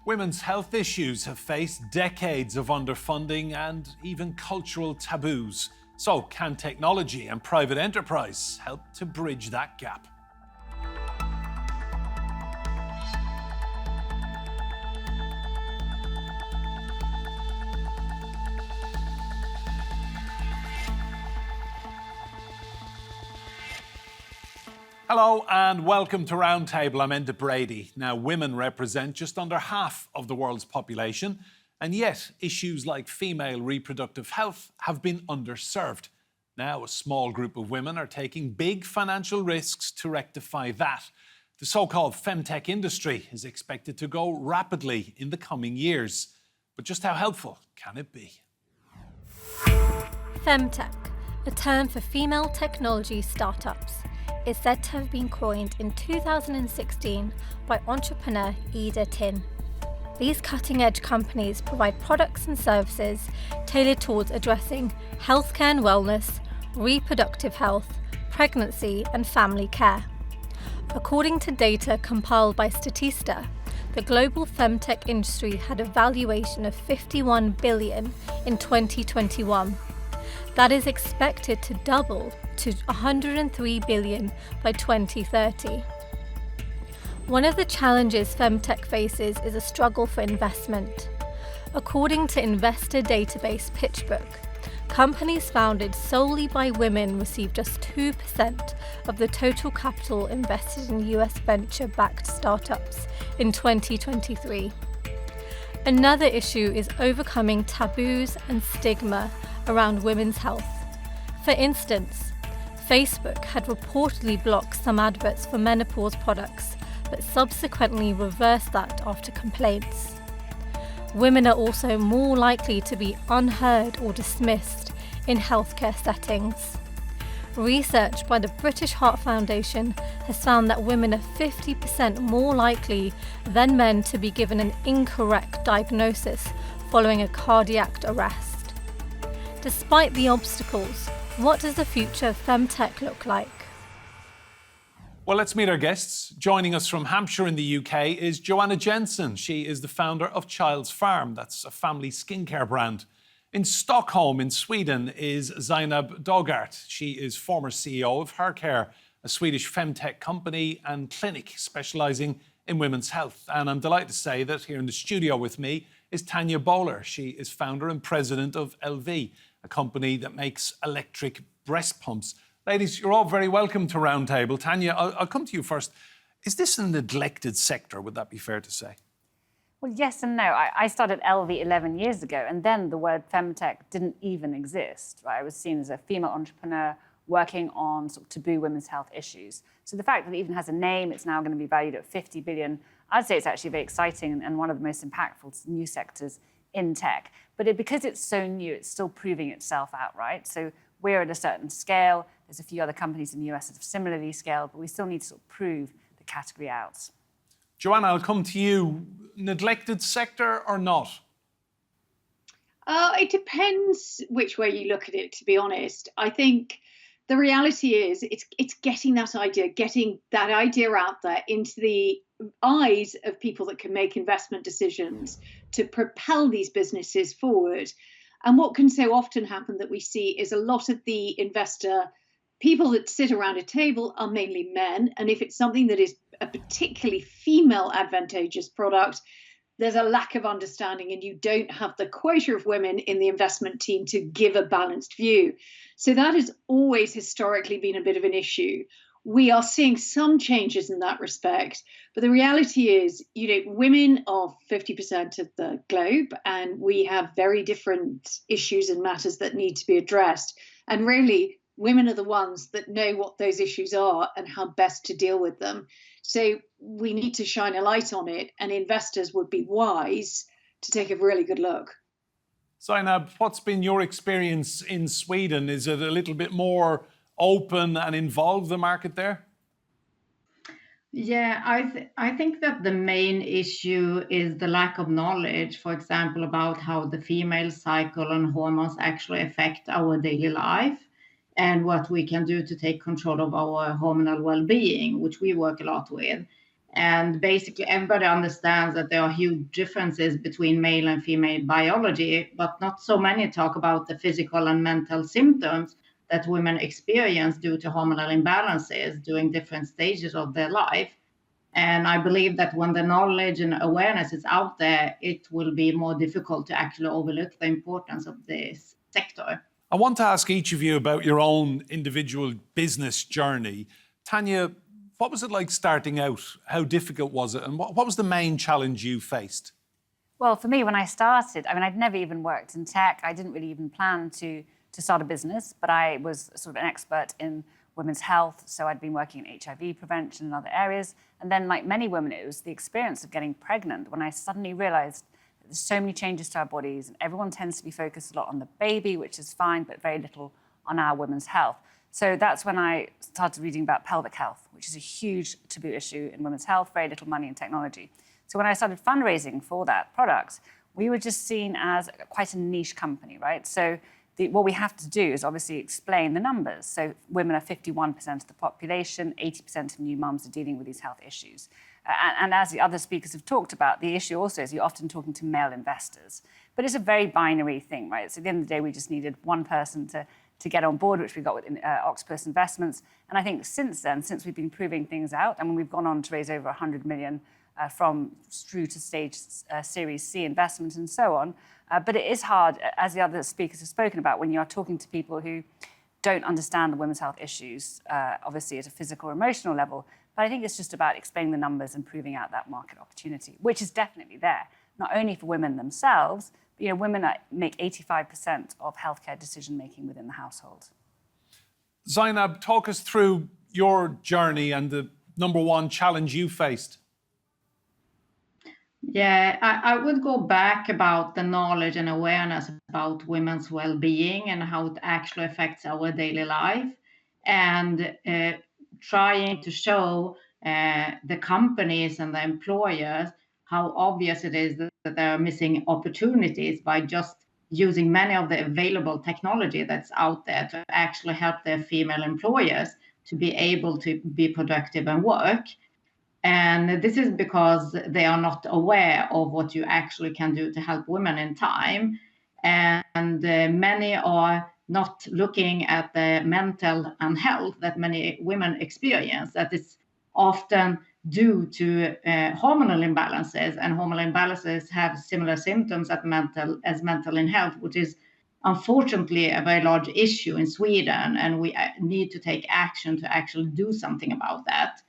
Women's health issues have faced decades of underfunding and even cultural taboos. So, can technology and private enterprise help to bridge that gap? Hello and welcome to Roundtable. I'm Enda Brady. Now, women represent just under half of the world's population, and yet issues like female reproductive health have been underserved. Now, a small group of women are taking big financial risks to rectify that. The so-called FemTech industry is expected to grow rapidly in the coming years. But just how helpful can it be? FemTech, a term for female technology startups, is said to have been coined in 2016 by entrepreneur Ida Tin. These cutting-edge companies provide products and services tailored towards addressing healthcare and wellness, reproductive health, pregnancy and family care. According to data compiled by Statista, the global femtech industry had a valuation of $51 billion in 2021. That is expected to double to $103 billion by 2030. One of the challenges femtech faces is a struggle for investment. According to investor database PitchBook, companies founded solely by women receive just 2% of the total capital invested in US venture-backed startups in 2023. Another issue is overcoming taboos and stigma around women's health. For instance, Facebook had reportedly blocked some adverts for menopause products, but subsequently reversed that after complaints. Women are also more likely to be unheard or dismissed in healthcare settings. Research by the British Heart Foundation has found that women are 50% more likely than men to be given an incorrect diagnosis following a cardiac arrest. Despite the obstacles, what does the future of femtech look like? Well, let's meet our guests. Joining us from Hampshire in the UK is Joanna Jensen. She is the founder of Child's Farm. That's a family skincare brand. In Stockholm in Sweden is Zeinab Daugaard. She is former CEO of HerCare, a Swedish femtech company and clinic specialising in women's health. And I'm delighted to say that here in the studio with me is Tania Boler. She is founder and president of Elvie, a company that makes electric breast pumps. Ladies, you're all very welcome to Roundtable. Tania, I'll come to you first. Is this a neglected sector? Would that be fair to say? Well, yes and no. I started Elvie 11 years ago, and then the word femtech didn't even exist. Right? I was seen as a female entrepreneur working on sort of taboo women's health issues. So the fact that it even has a name, it's now going to be valued at 50 billion, I'd say it's actually very exciting and one of the most impactful new sectors in tech. But because it's so new, it's still proving itself out, right? So we're at a certain scale. There's a few other companies in the US that have similarly scaled, but we still need to sort of prove the category out. Joanna, I'll come to you. Neglected sector or not? It depends which way you look at it, to be honest. I think the reality is it's getting that idea out there into the eyes of people that can make investment decisions to propel these businesses forward. And what can so often happen that we see is a lot of the people that sit around a table are mainly men. And if it's something that is a particularly female advantageous product, there's a lack of understanding and you don't have the quota of women in the investment team to give a balanced view. So that has always historically been a bit of an issue. We are seeing some changes in that respect, but the reality is, women are 50% of the globe and we have very different issues and matters that need to be addressed. And really, women are the ones that know what those issues are and how best to deal with them. So we need to shine a light on it, and investors would be wise to take a really good look. Zeinab, what's been your experience in Sweden? Is it a little bit more open and involved, the market there? Yeah, I think that the main issue is the lack of knowledge, for example, about how the female cycle and hormones actually affect our daily life and what we can do to take control of our hormonal well-being, which we work a lot with. And basically, everybody understands that there are huge differences between male and female biology, but not so many talk about the physical and mental symptoms that women experience due to hormonal imbalances during different stages of their life. And I believe that when the knowledge and awareness is out there, it will be more difficult to actually overlook the importance of this sector. I want to ask each of you about your own individual business journey. Tania, what was it like starting out? How difficult was it? And what was the main challenge you faced? Well, for me, when I started, I'd never even worked in tech. I didn't really even plan to start a business, but I was sort of an expert in women's health. So I'd been working in HIV prevention and other areas. And then, like many women, it was the experience of getting pregnant when I suddenly realized that there's so many changes to our bodies, and everyone tends to be focused a lot on the baby, which is fine, but very little on our women's health. So that's when I started reading about pelvic health, which is a huge taboo issue in women's health, very little money in technology. So when I started fundraising for that product, we were just seen as quite a niche company, right? So what we have to do is obviously explain the numbers. So women are 51% of the population, 80% of new mums are dealing with these health issues. And as the other speakers have talked about, the issue also is you're often talking to male investors. But it's a very binary thing, right? So at the end of the day, we just needed one person to get on board, which we got with Octopus Investments. And I think since then, since we've been proving things out, and when we've gone on to raise over 100 million from through to stage Series C investment and so on. But it is hard, as the other speakers have spoken about, when you are talking to people who don't understand the women's health issues, obviously at a physical or emotional level. But I think it's just about explaining the numbers and proving out that market opportunity, which is definitely there, not only for women themselves, but women make 85% of healthcare decision-making within the household. Zeinab, talk us through your journey and the number one challenge you faced. Yeah, I would go back about the knowledge and awareness about women's well-being and how it actually affects our daily life, and trying to show the companies and the employers how obvious it is that they are missing opportunities by just using many of the available technology that's out there to actually help their female employers to be able to be productive and work. And this is because they are not aware of what you actually can do to help women in time. And many are not looking at the mental health that many women experience, that is often due to hormonal imbalances. And hormonal imbalances have similar symptoms as mental health, which is unfortunately a very large issue in Sweden. And we need to take action to actually do something about that.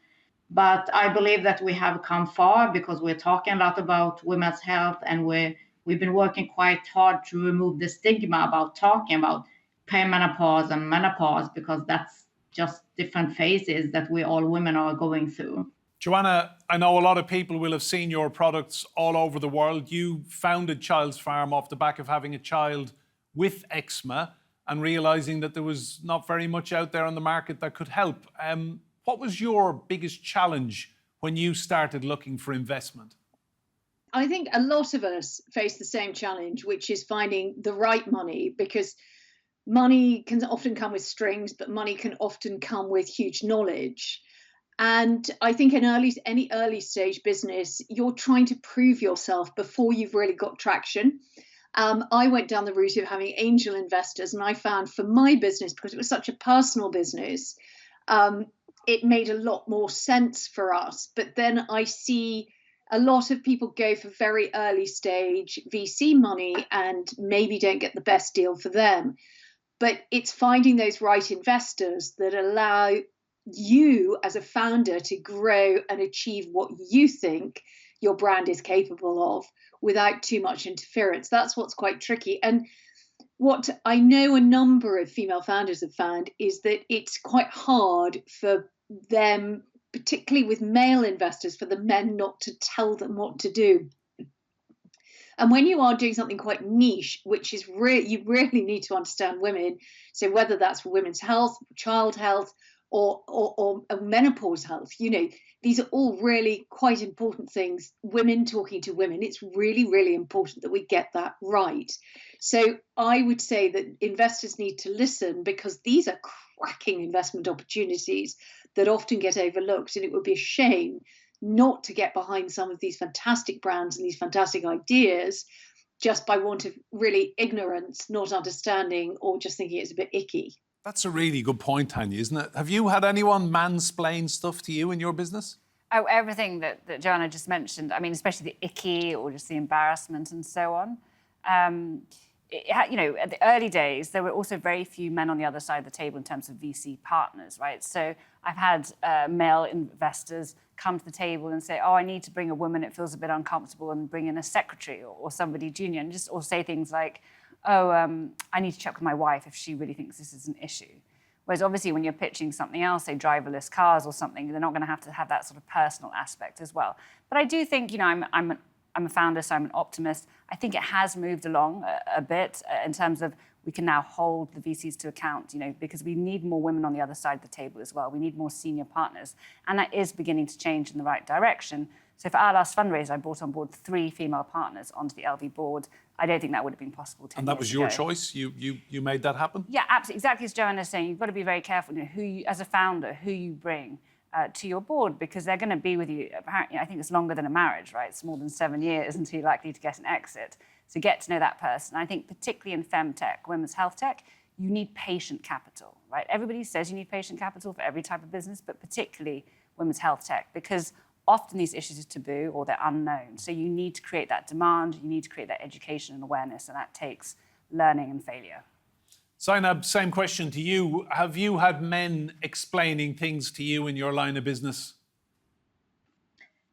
But I believe that we have come far because we're talking a lot about women's health, and we've been working quite hard to remove the stigma about talking about perimenopause and menopause, because that's just different phases that we all women are going through. Joanna, I know a lot of people will have seen your products all over the world. You founded Child's Farm off the back of having a child with eczema and realising that there was not very much out there on the market that could help. What was your biggest challenge when you started looking for investment? I think a lot of us face the same challenge, which is finding the right money, because money can often come with strings, but money can often come with huge knowledge. And I think in any early stage business, you're trying to prove yourself before you've really got traction. I went down the route of having angel investors, and I found for my business, because it was such a personal business, it made a lot more sense for us. But then I see a lot of people go for very early stage VC money and maybe don't get the best deal for them. But it's finding those right investors that allow you as a founder to grow and achieve what you think your brand is capable of without too much interference. That's what's quite tricky. And what I know a number of female founders have found is that it's quite hard for them, particularly with male investors, for the men not to tell them what to do. And when you are doing something quite niche, which is you really need to understand women. So whether that's for women's health, child health, or menopause health, these are all really quite important things. Women talking to women, it's really, really important that we get that right. So I would say that investors need to listen, because these are cracking investment opportunities that often get overlooked. And it would be a shame not to get behind some of these fantastic brands and these fantastic ideas just by want of really ignorance, not understanding, or just thinking it's a bit icky. That's a really good point, Tania, isn't it? Have you had anyone mansplain stuff to you in your business? Oh, everything that Joanna just mentioned. I mean, especially the icky or just the embarrassment and so on. At the early days, there were also very few men on the other side of the table in terms of VC partners, right? So I've had male investors come to the table and say, oh, I need to bring a woman, it feels a bit uncomfortable, and bring in a secretary or somebody junior, and or say things like, I need to check with my wife if she really thinks this is an issue. Whereas obviously when you're pitching something else, say driverless cars or something, they're not going to have that sort of personal aspect as well. But I do think, I'm a founder, so I'm an optimist. I think it has moved along a bit in terms of we can now hold the VCs to account, because we need more women on the other side of the table as well. We need more senior partners. And that is beginning to change in the right direction. So for our last fundraiser, I brought on board 3 female partners onto the Elvie board. I don't think that would have been possible 10 years ago. And that was your choice? You made that happen? Yeah, absolutely. Exactly as Joanna's saying, you've got to be very careful who you, as a founder, who you bring to your board, because they're going to be with you, apparently, I think it's longer than a marriage, right? It's more than 7 years until you're likely to get an exit. So get to know that person. I think particularly in FemTech, women's health tech, you need patient capital, right? Everybody says you need patient capital for every type of business, but particularly women's health tech, because often these issues are taboo or they're unknown. So you need to create that demand, you need to create that education and awareness, and that takes learning and failure. Zeinab, same question to you. Have you had men explaining things to you in your line of business?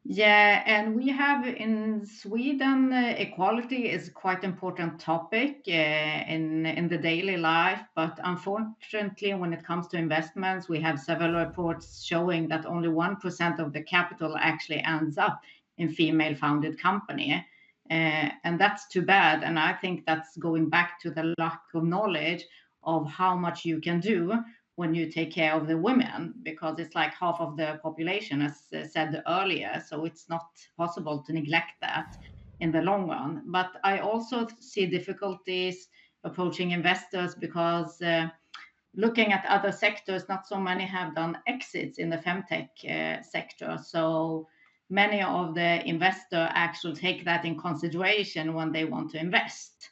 Yeah, and we have in Sweden, equality is quite important topic in the daily life. But unfortunately, when it comes to investments, we have several reports showing that only 1% of the capital actually ends up in female-founded company. And that's too bad. And I think that's going back to the lack of knowledge of how much you can do when you take care of the women, because it's like half of the population, as said earlier. So it's not possible to neglect that in the long run. But I also see difficulties approaching investors because looking at other sectors, not so many have done exits in the FemTech sector. So many of the investors actually take that in consideration when they want to invest.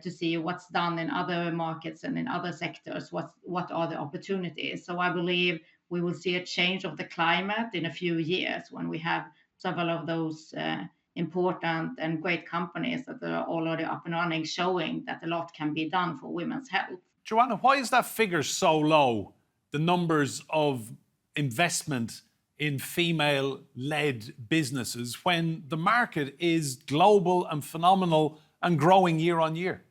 To see what's done in other markets and in other sectors, what are the opportunities. So I believe we will see a change of the climate in a few years when we have several of those important and great companies that are already up and running, showing that a lot can be done for women's health. Joanna, why is that figure so low, the numbers of investment in female-led businesses, when the market is global and phenomenal and growing year on year?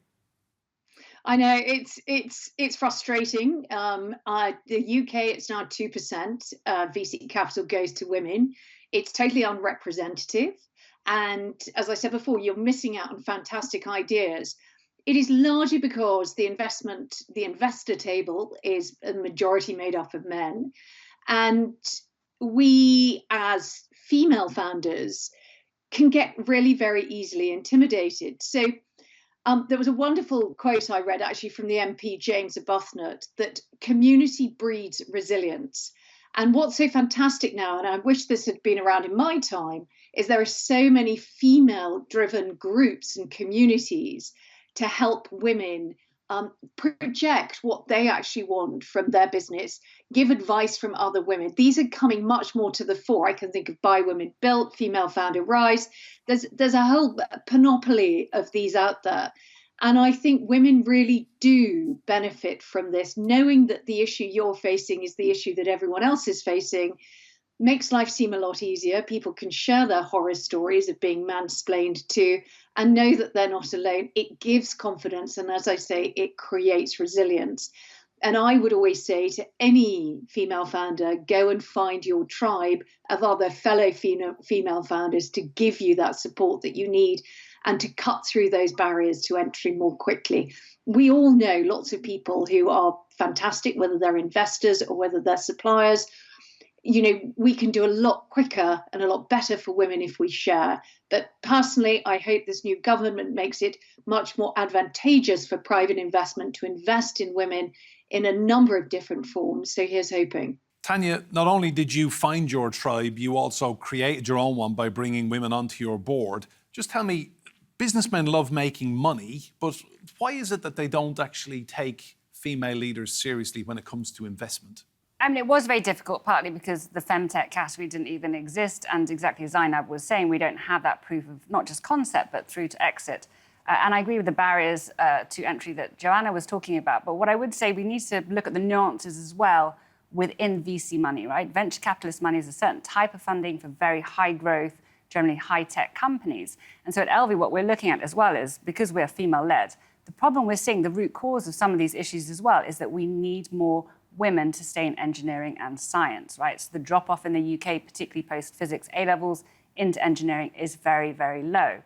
I know it's frustrating. The UK, it's now 2% VC capital goes to women. It's totally unrepresentative. And as I said before, you're missing out on fantastic ideas. It is largely because the investor table is a majority made up of men. And we as female founders can get really very easily intimidated. So there was a wonderful quote I read actually from the MP James Arbuthnot, that community breeds resilience. And what's so fantastic now, and I wish this had been around in my time, is there are so many female-driven groups and communities to help women project what they actually want from their business, give advice from other women. These are coming much more to the fore. I can think of Buy Women Built, Female Founder Rise. There's a whole panoply of these out there. And I think women really do benefit from this. Knowing that the issue you're facing is the issue that everyone else is facing makes life seem a lot easier. People can share their horror stories of being mansplained to and know that they're not alone. It gives confidence. And as I say, it creates resilience. And I would always say to any female founder, go and find your tribe of other fellow female founders to give you that support that you need and to cut through those barriers to entry more quickly. We all know lots of people who are fantastic, whether they're investors or whether they're suppliers. You know, we can do a lot quicker and a lot better for women if we share. But personally, I hope this new government makes it much more advantageous for private investment to invest in women in a number of different forms. So here's hoping. Tania, not only did you find your tribe, you also created your own one by bringing women onto your board. Just tell me, businessmen love making money, but why is it that they don't actually take female leaders seriously when it comes to investment? I mean, it was very difficult, partly because the FemTech category didn't even exist. And exactly as Zeinab was saying, we don't have that proof of not just concept, but through to exit. And I agree with the barriers to entry that Joanna was talking about. But what I would say, we need to look at the nuances as well within VC money, right? Venture capitalist money is a certain type of funding for very high growth, generally high-tech companies. And so at Elvie, what we're looking at as well is, because we're female-led, the problem we're seeing, the root cause of some of these issues as well, is that we need more women to stay in engineering and science, right? So the drop-off in the UK, particularly post-physics A-levels into engineering, is very, very low.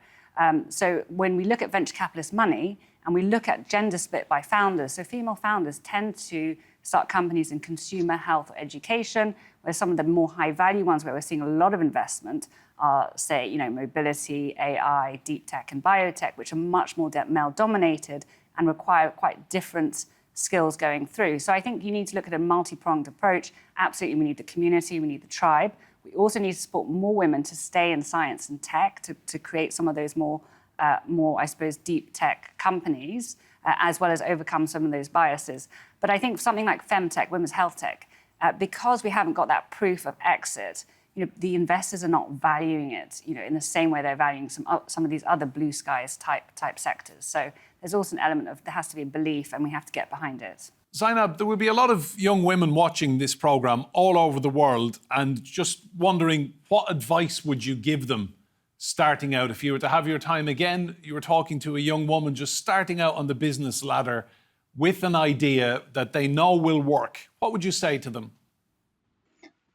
So when we look at venture capitalist money and we look at gender split by founders, so female founders tend to start companies in consumer health or education, where some of the more high-value ones where we're seeing a lot of investment are, say, mobility, AI, deep tech, and biotech, which are much more male-dominated and require quite different skills going through. So I think you need to look at a multi-pronged approach. Absolutely, we need the community, we need the tribe. We also need to support more women to stay in science and tech, to create some of those more, I suppose, deep tech companies, as well as overcome some of those biases. But I think something like FemTech, women's health tech, because we haven't got that proof of exit, the investors are not valuing it, in the same way they're valuing some of these other blue skies type sectors. So there's also an element of there has to be a belief, and we have to get behind it. Zeinab, there will be a lot of young women watching this programme all over the world and just wondering, what advice would you give them starting out? If you were to have your time again, you were talking to a young woman just starting out on the business ladder with an idea that they know will work, what would you say to them?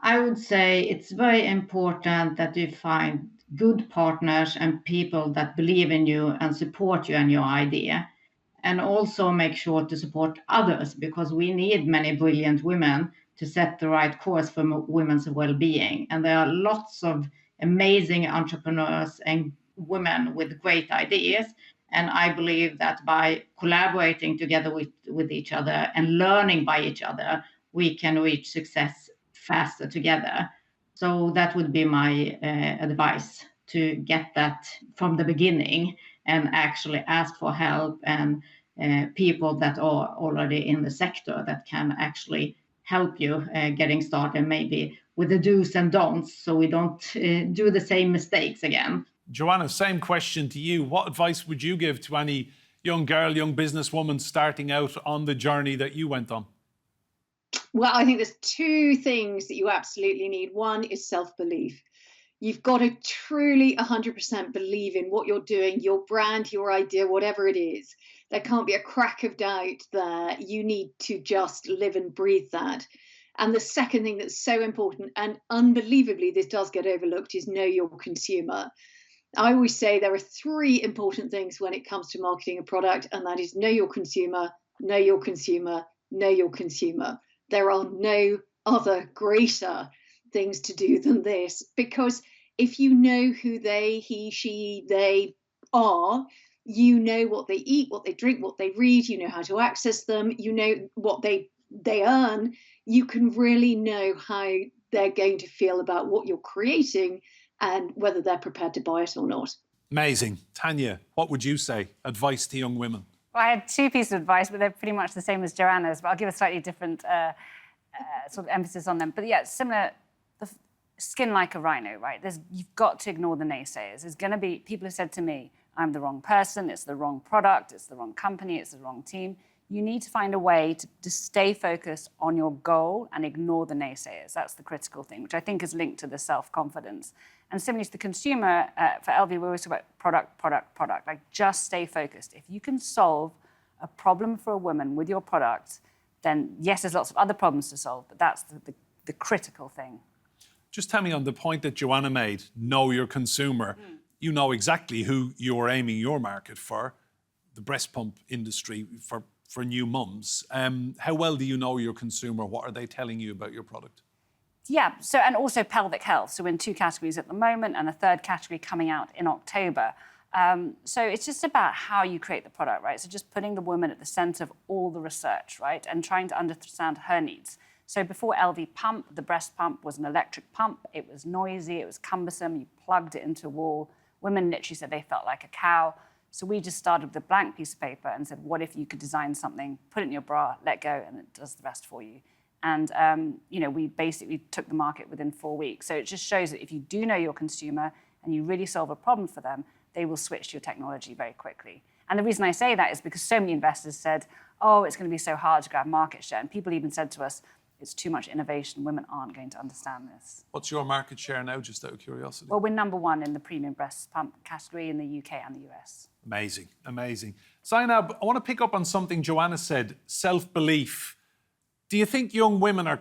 I would say it's very important that you find good partners and people that believe in you and support you and your idea. And also make sure to support others, because we need many brilliant women to set the right course for women's well-being. And there are lots of amazing entrepreneurs and women with great ideas. And I believe that by collaborating together with each other and learning by each other, we can reach success faster together. So that would be my advice, to get that from the beginning and actually ask for help and people that are already in the sector that can actually help you getting started, maybe with the do's and don'ts, so we don't do the same mistakes again. Joanna, same question to you. What advice would you give to any young girl, young businesswoman starting out on the journey that you went on? Well, I think there's two things that you absolutely need. One is self-belief. You've got to truly 100% believe in what you're doing, your brand, your idea, whatever it is. There can't be a crack of doubt there. You need to just live and breathe that. And the second thing that's so important, and unbelievably this does get overlooked, is know your consumer. I always say there are three important things when it comes to marketing a product, and that is know your consumer, know your consumer, know your consumer. There are no other greater things to do than this, because if you know who they, he, she, they are, you know what they eat, what they drink, what they read, you know how to access them, you know what they earn, you can really know how they're going to feel about what you're creating and whether they're prepared to buy it or not. Amazing. Tania, what would you say? Advice to young women? Well, I had two pieces of advice, but they're pretty much the same as Joanna's, but I'll give a slightly different sort of emphasis on them. But yeah, similar, skin like a rhino, right? You've got to ignore the naysayers. There's going to be, people have said to me, I'm the wrong person, it's the wrong product, it's the wrong company, it's the wrong team. You need to find a way to stay focused on your goal and ignore the naysayers. That's the critical thing, which I think is linked to the self-confidence. And similarly to the consumer, for Elvie, we always talk about product, product, product. Like, just stay focused. If you can solve a problem for a woman with your product, then yes, there's lots of other problems to solve, but that's the critical thing. Just tell me, on the point that Joanna made, know your consumer. You know exactly who you're aiming your market for, the breast pump industry for new mums. How well do you know your consumer? What are they telling you about your product? Yeah, so, and also pelvic health. So we're in two categories at the moment and a third category coming out in October. So it's just about how you create the product, right? So just putting the woman at the center of all the research, right? And trying to understand her needs. So before Elvie pump, the breast pump was an electric pump. It was noisy, it was cumbersome, you plugged it into a wall. Women literally said they felt like a cow. So we just started with a blank piece of paper and said, what if you could design something, put it in your bra, let go, and it does the rest for you. And we basically took the market within 4 weeks. So it just shows that if you do know your consumer and you really solve a problem for them, they will switch to your technology very quickly. And the reason I say that is because so many investors said, oh, it's going to be so hard to grab market share. And people even said to us, it's too much innovation. Women aren't going to understand this. What's your market share now, just out of curiosity? Well, we're number one in the premium breast pump category in the UK and the US. Amazing, amazing. Zeinab, I want to pick up on something Joanna said, self-belief. Do you think young women are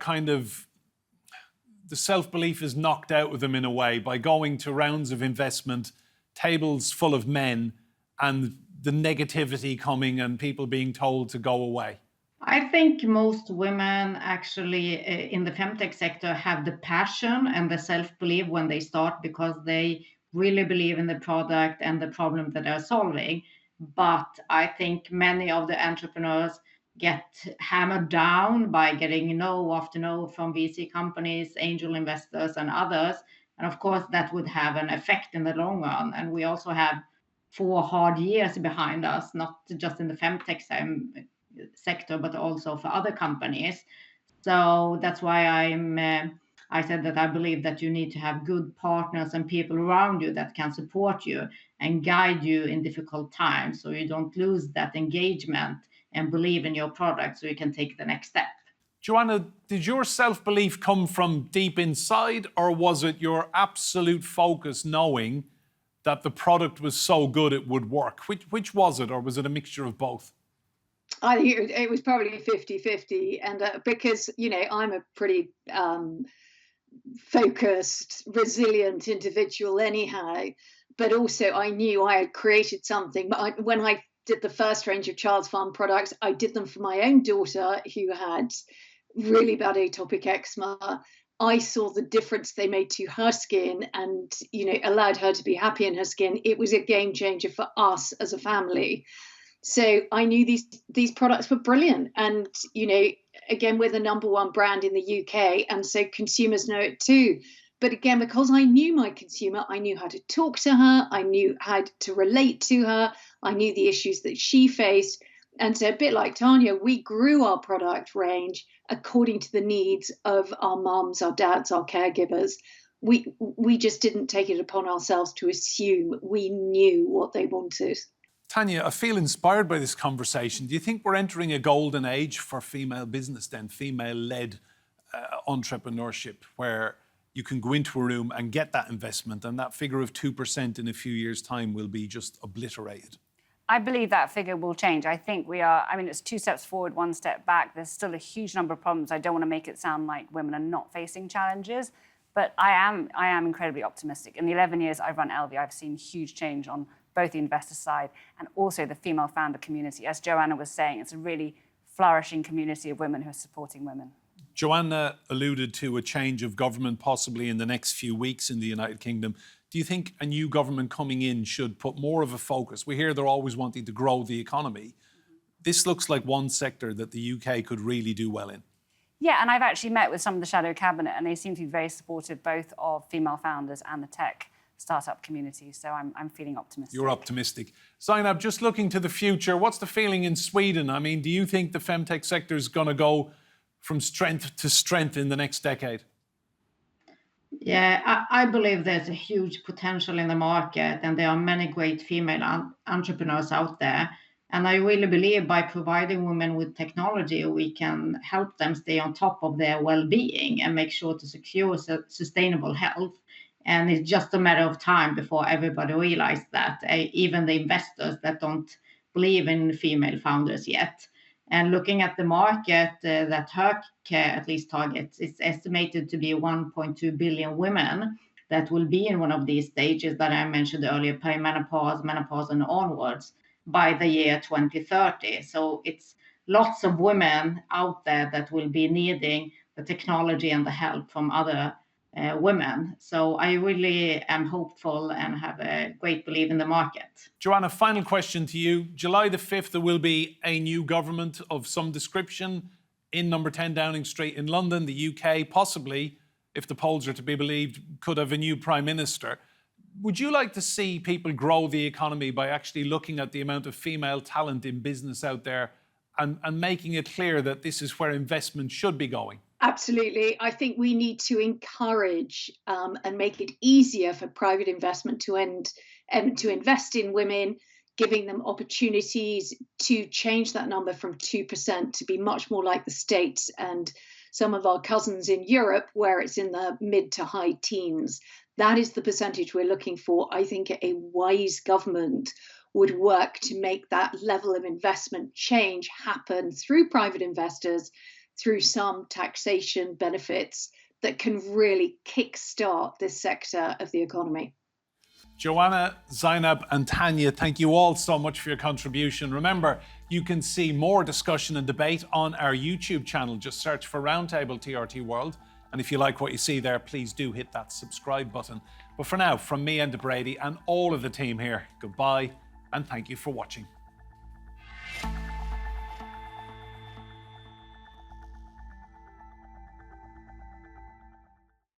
the self-belief is knocked out of them in a way by going to rounds of investment, tables full of men, and the negativity coming and people being told to go away? I think most women actually in the FemTech sector have the passion and the self-belief when they start because they really believe in the product and the problem that they're solving. But I think many of the entrepreneurs get hammered down by getting no after no from VC companies, angel investors, and others. And of course, that would have an effect in the long run. And we also have 4 hard years behind us, not just in the FemTech sector, but also for other companies. So that's why I said that I believe that you need to have good partners and people around you that can support you and guide you in difficult times, so you don't lose that engagement and believe in your product so you can take the next step. Joanna, did your self-belief come from deep inside, or was it your absolute focus knowing that the product was so good it would work? Which was it, or was it a mixture of both? I think it was probably 50-50. And because, I'm a pretty focused, resilient individual anyhow, but also I knew I had created something. But when I did the first range of Child's Farm products, I did them for my own daughter who had really bad atopic eczema. I saw the difference they made to her skin and, allowed her to be happy in her skin. It was a game changer for us as a family. So I knew these products were brilliant. And, again, we're the number one brand in the UK. And so consumers know it too. But again, because I knew my consumer, I knew how to talk to her. I knew how to relate to her. I knew the issues that she faced. And so a bit like Tania, we grew our product range according to the needs of our mums, our dads, our caregivers. We just didn't take it upon ourselves to assume we knew what they wanted. Tania, I feel inspired by this conversation. Do you think we're entering a golden age for female business then, female-led entrepreneurship, where you can go into a room and get that investment and that figure of 2% in a few years' time will be just obliterated? I believe that figure will change. I think it's 2 steps forward, 1 step back. There's still a huge number of problems. I don't want to make it sound like women are not facing challenges, but I am incredibly optimistic. In the 11 years I've run Elvie, I've seen huge change on both the investor side and also the female founder community. As Joanna was saying, it's a really flourishing community of women who are supporting women. Joanna alluded to a change of government possibly in the next few weeks in the United Kingdom. Do you think a new government coming in should put more of a focus? We hear they're always wanting to grow the economy. This looks like one sector that the UK could really do well in. Yeah, and I've actually met with some of the shadow cabinet and they seem to be very supportive both of female founders and the tech startup community. So I'm feeling optimistic. You're optimistic. Zeinab, just looking to the future, what's the feeling in Sweden? I mean, do you think the femtech sector is going to go from strength to strength in the next decade? Yeah, I believe there's a huge potential in the market and there are many great female entrepreneurs out there. And I really believe by providing women with technology, we can help them stay on top of their well-being and make sure to secure sustainable health. And it's just a matter of time before everybody realizes that, even the investors that don't believe in female founders yet. And looking at the market that HerCare at least targets, it's estimated to be 1.2 billion women that will be in one of these stages that I mentioned earlier, perimenopause, menopause, and onwards by the year 2030. So it's lots of women out there that will be needing the technology and the help from other women. So I really am hopeful and have a great belief in the market. Joanna, final question to you. July the 5th, there will be a new government of some description in number 10 Downing Street in London. The UK, possibly, if the polls are to be believed, could have a new prime minister. Would you like to see people grow the economy by actually looking at the amount of female talent in business out there and making it clear that this is where investment should be going? Absolutely. I think we need to encourage and make it easier for private investment to invest in women, giving them opportunities to change that number from 2% to be much more like the States and some of our cousins in Europe, where it's in the mid to high teens. That is the percentage we're looking for. I think a wise government would work to make that level of investment change happen through private investors, through some taxation benefits that can really kickstart this sector of the economy. Joanna, Zeinab and Tania, thank you all so much for your contribution. Remember, you can see more discussion and debate on our YouTube channel. Just search for Roundtable TRT World. And if you like what you see there, please do hit that subscribe button. But for now, from me and Brady and all of the team here, goodbye and thank you for watching.